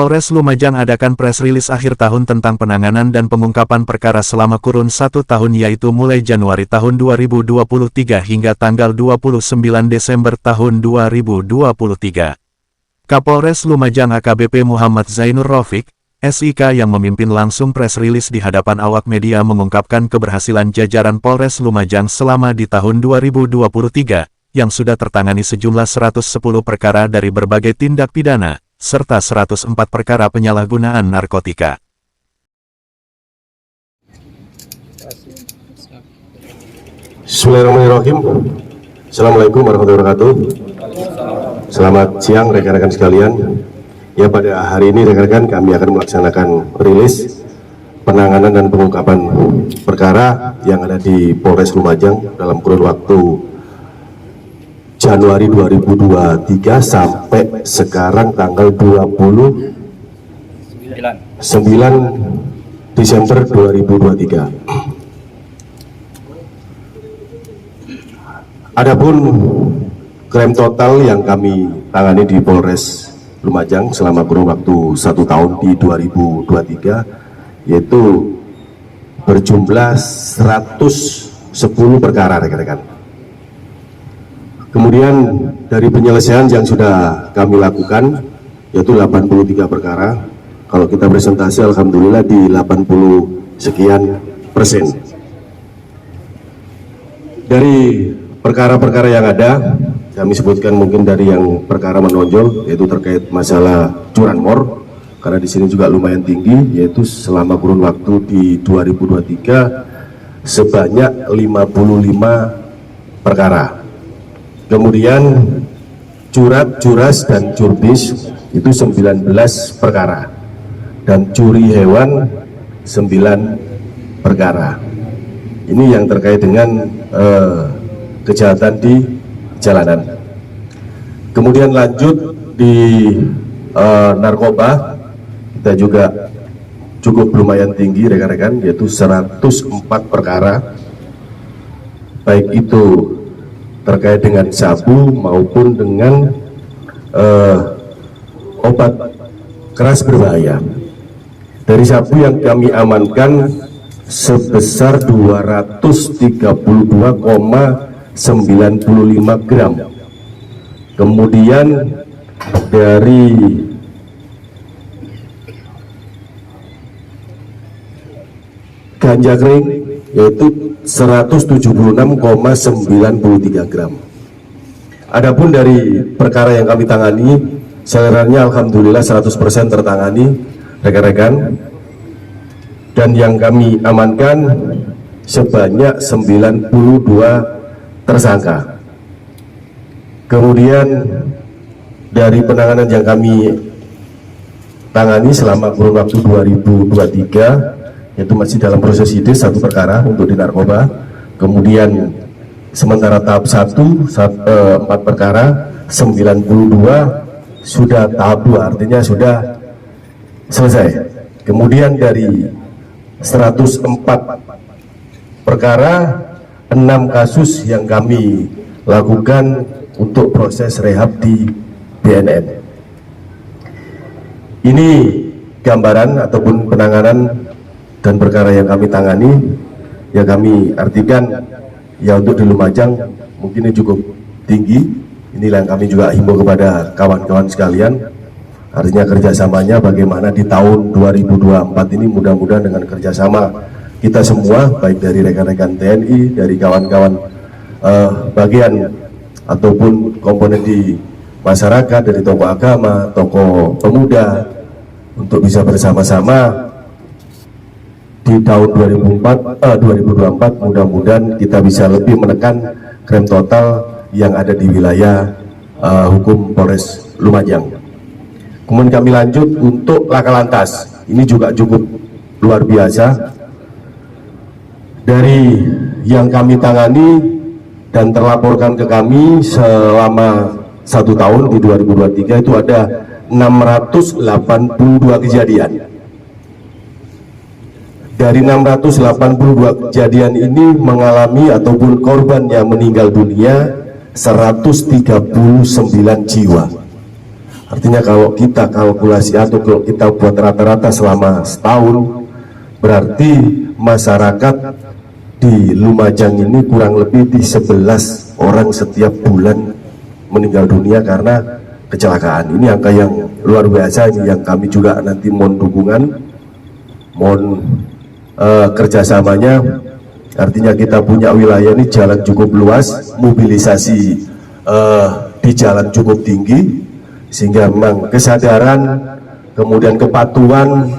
Polres Lumajang adakan press release akhir tahun tentang penanganan dan pengungkapan perkara selama kurun 1 tahun yaitu mulai Januari tahun 2023 hingga tanggal 29 Desember tahun 2023. Kapolres Lumajang AKBP Muhammad Zainur Rafiq, SIK yang memimpin langsung press release di hadapan awak media mengungkapkan keberhasilan jajaran Polres Lumajang selama di tahun 2023, yang sudah tertangani sejumlah 110 perkara dari berbagai tindak pidana, serta 104 perkara penyalahgunaan narkotika. Bismillahirrahmanirrahim. Assalamualaikum warahmatullahi wabarakatuh. Selamat siang rekan-rekan sekalian. Ya, pada hari ini rekan-rekan kami akan melaksanakan rilis penanganan dan pengungkapan perkara yang ada di Polres Lumajang dalam kurun waktu Januari 2023 sampai sekarang tanggal 29 Desember 2023. Adapun klaim total yang kami tangani di Polres Lumajang selama kurun waktu 1 tahun di 2023 yaitu berjumlah 110 perkara rekan-rekan. Kemudian dari penyelesaian yang sudah kami lakukan yaitu 83 perkara. Kalau kita presentasi alhamdulillah di 80 sekian persen. Dari perkara-perkara yang ada, kami sebutkan mungkin dari yang perkara menonjol yaitu terkait masalah curanmor, karena di sini juga lumayan tinggi, yaitu selama kurun waktu di 2023 sebanyak 55 perkara. Kemudian curat, curas, dan curbis itu 19 perkara, dan curi hewan 9 perkara. Ini yang terkait dengan kejahatan di jalanan. Kemudian lanjut di narkoba, kita juga cukup lumayan tinggi rekan-rekan, yaitu 104 perkara, baik itu terkait dengan sabu maupun dengan obat keras berbahaya. Dari sabu yang kami amankan sebesar 232,95 gram. Kemudian dari ganja kering yaitu 176,93 gram. Adapun dari perkara yang kami tangani, seleranya alhamdulillah 100% tertangani rekan-rekan, dan yang kami amankan sebanyak 92 tersangka. Kemudian dari penanganan yang kami tangani selama kurun waktu 2023 yaitu masih dalam proses sidik 1 perkara untuk di narkoba. Kemudian sementara tahap 1 4 perkara, 92 sudah tahap 2, artinya sudah selesai. Kemudian dari 104 perkara, 6 kasus yang kami lakukan untuk proses rehab di BNN. Ini gambaran ataupun penanganan dan perkara yang kami tangani, yang kami artikan ya untuk di Lumajang mungkin ini cukup tinggi. Inilah yang kami juga himbau kepada kawan-kawan sekalian, artinya kerjasamanya bagaimana di tahun 2024 ini, mudah-mudahan dengan kerjasama kita semua, baik dari rekan-rekan TNI, dari kawan-kawan bagian ataupun komponen di masyarakat, dari tokoh agama, tokoh pemuda, untuk bisa bersama-sama di tahun 2024 mudah-mudahan kita bisa lebih menekan krim total yang ada di wilayah hukum Polres Lumajang. Kemudian kami lanjut untuk laka lantas, ini juga cukup luar biasa. Dari yang kami tangani dan terlaporkan ke kami selama 1 tahun di 2023 itu ada 682 kejadian. Dari 682 kejadian ini mengalami ataupun korban yang meninggal dunia 139 jiwa. Artinya kalau kita kalkulasi atau kalau kita buat rata-rata selama setahun, berarti masyarakat di Lumajang ini kurang lebih di 11 orang setiap bulan meninggal dunia karena kecelakaan. Ini angka yang luar biasa, ini yang kami juga nanti mohon dukungan, mohon kerjasamanya. Artinya kita punya wilayah ini jalan cukup luas, mobilisasi di jalan cukup tinggi, sehingga memang kesadaran kemudian kepatuhan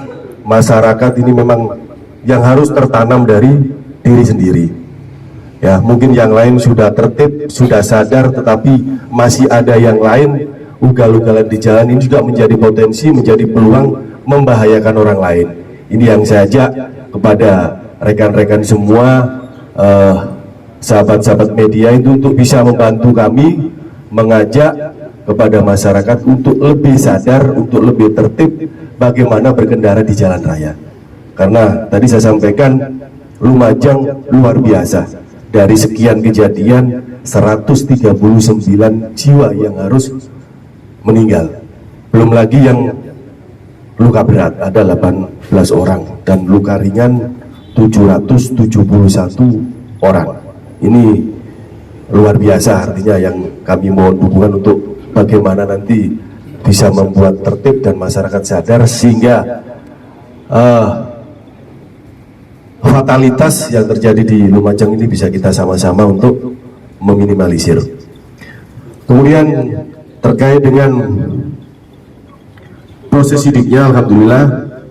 masyarakat ini memang yang harus tertanam dari diri sendiri. Ya, mungkin yang lain sudah tertib, sudah sadar, tetapi masih ada yang lain ugal-ugalan di jalan. Ini juga menjadi potensi, menjadi peluang membahayakan orang lain. Ini yang saya ajak kepada rekan-rekan semua, sahabat-sahabat media itu untuk bisa membantu kami mengajak kepada masyarakat untuk lebih sadar, untuk lebih tertib bagaimana berkendara di jalan raya. Karena tadi saya sampaikan Lumajang luar biasa, dari sekian kejadian 139 jiwa yang harus meninggal, belum lagi yang luka berat ada 18 orang dan luka ringan 771 orang. Ini luar biasa, artinya yang kami mohon dukungan untuk bagaimana nanti bisa membuat tertib dan masyarakat sadar sehingga fatalitas yang terjadi di Lumajang ini bisa kita sama-sama untuk meminimalisir. Kemudian terkait dengan proses sidiknya, alhamdulillah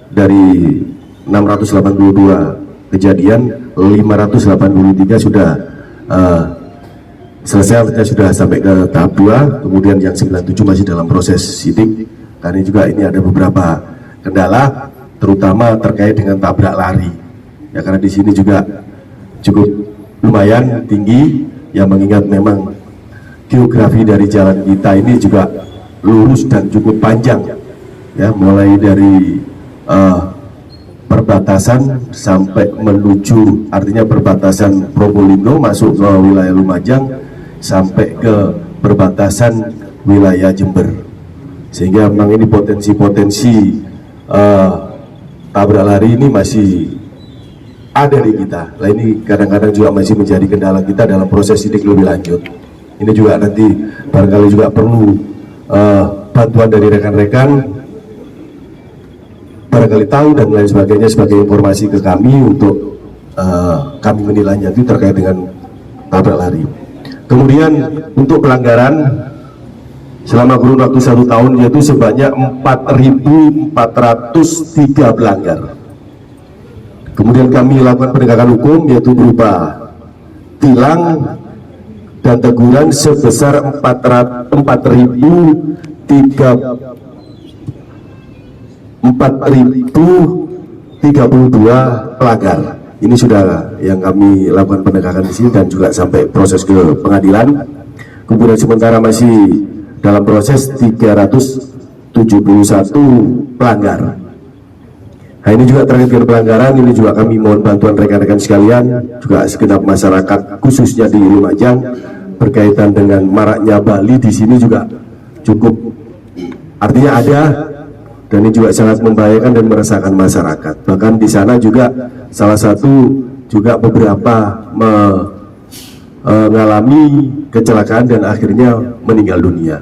dari 682 kejadian 583 sudah selesai, artinya sudah sampai ke tahap 2. Kemudian yang 97 masih dalam proses sidik, karena juga ini ada beberapa kendala, terutama terkait dengan tabrak lari. Ya, karena di sini juga cukup lumayan tinggi, yang mengingat memang geografi dari jalan kita ini juga lurus dan cukup panjang, ya, mulai dari perbatasan sampai menuju, artinya perbatasan Probolinggo masuk ke wilayah Lumajang sampai ke perbatasan wilayah Jember, sehingga memang ini potensi-potensi tabrak lari ini masih ada di kita. Nah, ini kadang-kadang juga masih menjadi kendala kita dalam proses sidik lebih lanjut. Ini juga nanti barangkali juga perlu bantuan dari rekan-rekan, barangkali tahu dan lain sebagainya sebagai informasi ke kami untuk kami menilainya itu terkait dengan tabrak lari. Kemudian untuk pelanggaran selama kurun waktu 1 tahun yaitu sebanyak 4.403 pelanggar. Kemudian kami lakukan penegakan hukum yaitu berupa tilang dan teguran sebesar 4.032 pelanggar. Ini sudah yang kami lakukan penegakan di sini dan juga sampai proses ke pengadilan. Kemudian sementara masih dalam proses 371 pelanggar. Nah, ini juga terkait dengan pelanggaran, ini juga kami mohon bantuan rekan-rekan sekalian, juga segenap masyarakat khususnya di Lumajang berkaitan dengan maraknya Bali di sini juga cukup, artinya ada, dan ini juga sangat membahayakan dan meresahkan masyarakat. Bahkan di sana juga salah satu juga beberapa mengalami kecelakaan dan akhirnya meninggal dunia.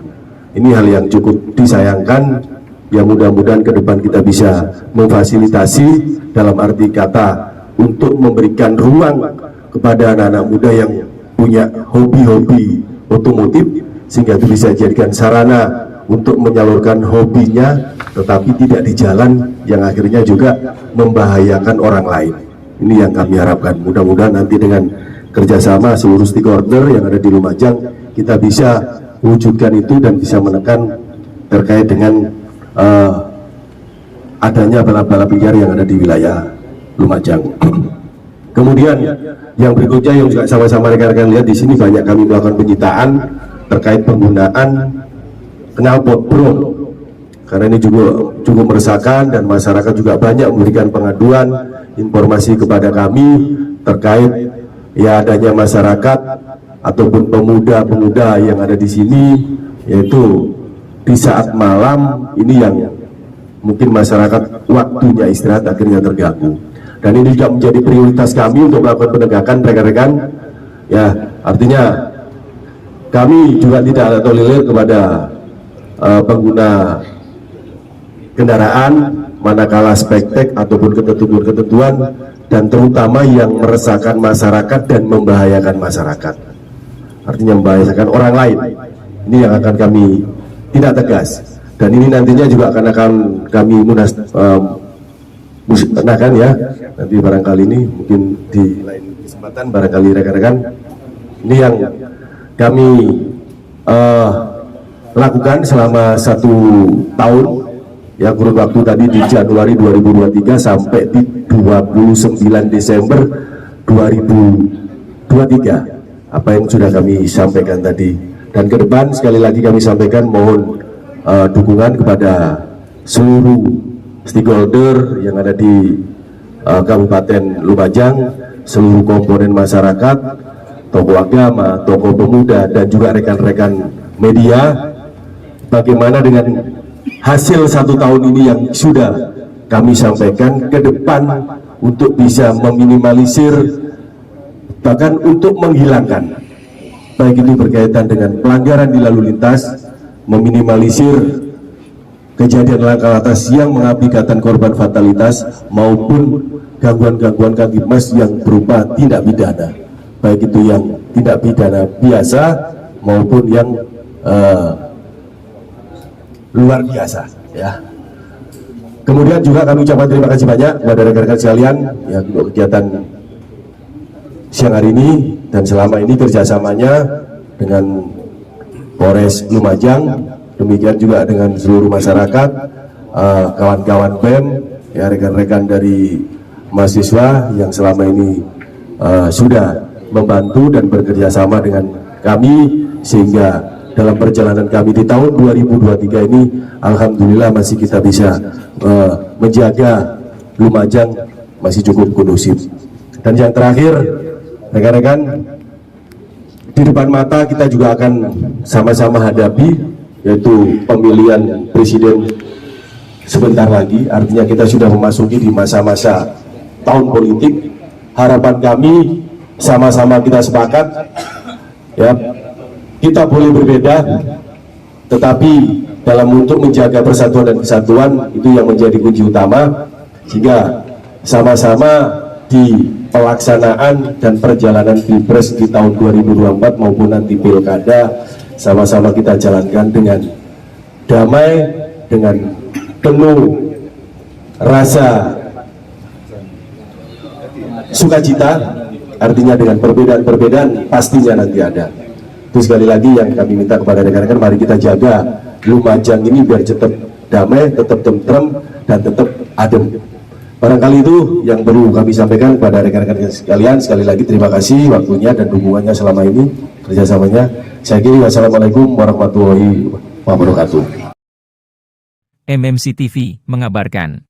Ini hal yang cukup disayangkan. Ya, mudah-mudahan ke depan kita bisa memfasilitasi dalam arti kata untuk memberikan ruang kepada anak-anak muda yang punya hobi-hobi otomotif, sehingga itu bisa dijadikan sarana untuk menyalurkan hobinya tetapi tidak di jalan yang akhirnya juga membahayakan orang lain. Ini yang kami harapkan. Mudah-mudahan nanti dengan kerjasama seluruh stakeholder yang ada di Lumajang kita bisa wujudkan itu dan bisa menekan terkait dengan adanya balap-balap liar yang ada di wilayah Lumajang. Kemudian yang berikutnya yang juga sama-sama rekan-rekan lihat di sini, banyak kami melakukan penyitaan terkait penggunaan knalpot brom, karena ini juga cukup meresahkan dan masyarakat juga banyak memberikan pengaduan informasi kepada kami terkait ya adanya masyarakat ataupun pemuda-pemuda yang ada di sini, yaitu di saat malam ini yang mungkin masyarakat waktunya istirahat akhirnya terganggu. Dan ini juga menjadi prioritas kami untuk melakukan penegakan rekan-rekan. Ya, artinya kami juga tidak ada tolerir kepada pengguna kendaraan manakala spektek ataupun ketentuan-ketentuan dan terutama yang meresahkan masyarakat dan membahayakan masyarakat. Artinya membahayakan orang lain. Ini yang akan kami tidak tegas. Dan ini nantinya juga akan kami musnahkan ya. Nanti barangkali ini mungkin di lain kesempatan barangkali rekan-rekan ini yang kami lakukan selama 1 tahun ya, kurun waktu tadi di Januari 2023 sampai di 29 Desember 2023 apa yang sudah kami sampaikan tadi. Dan ke depan sekali lagi kami sampaikan mohon dukungan kepada seluruh stakeholder yang ada di Kabupaten Lumajang, seluruh komponen masyarakat, tokoh agama, tokoh pemuda, dan juga rekan-rekan media. Bagaimana dengan hasil 1 tahun ini yang sudah kami sampaikan ke depan untuk bisa meminimalisir, bahkan untuk menghilangkan, baik itu berkaitan dengan pelanggaran di lalu lintas, meminimalisir kejadian laka lantas yang mengakibatkan korban fatalitas maupun gangguan-gangguan kamtipmas yang berupa tindak pidana, baik itu yang tindak pidana biasa maupun yang luar biasa ya. Kemudian juga kami ucapkan terima kasih banyak kepada rekan-rekan sekalian ya untuk kegiatan siang hari ini dan selama ini kerjasamanya dengan Polres Lumajang, demikian juga dengan seluruh masyarakat, kawan-kawan BEM ya, rekan-rekan dari mahasiswa yang selama ini sudah membantu dan bekerja sama dengan kami, sehingga dalam perjalanan kami di tahun 2023 ini alhamdulillah masih kita bisa menjaga Lumajang masih cukup kondusif. Dan yang terakhir rekan-rekan, di depan mata kita juga akan sama-sama hadapi yaitu pemilihan presiden sebentar lagi. Artinya kita sudah memasuki di masa-masa tahun politik. Harapan kami sama-sama kita sepakat ya, kita boleh berbeda, tetapi dalam untuk menjaga persatuan dan kesatuan itu yang menjadi kunci utama, sehingga sama-sama di pelaksanaan dan perjalanan Pilpres di tahun 2024 maupun nanti Pilkada sama-sama kita jalankan dengan damai, dengan penuh rasa sukacita. Artinya dengan perbedaan-perbedaan pastinya nanti ada. Itu sekali lagi yang kami minta kepada rekan-rekan, mari kita jaga Lumajang ini biar tetap damai, tetap tentrem, dan tetap adem. Barangkali itu yang perlu kami sampaikan kepada rekan-rekan sekalian. Sekali lagi terima kasih waktunya dan dukungannya selama ini, kerjasamanya. Saya kira wassalamualaikum warahmatullahi wabarakatuh. MMC TV mengabarkan.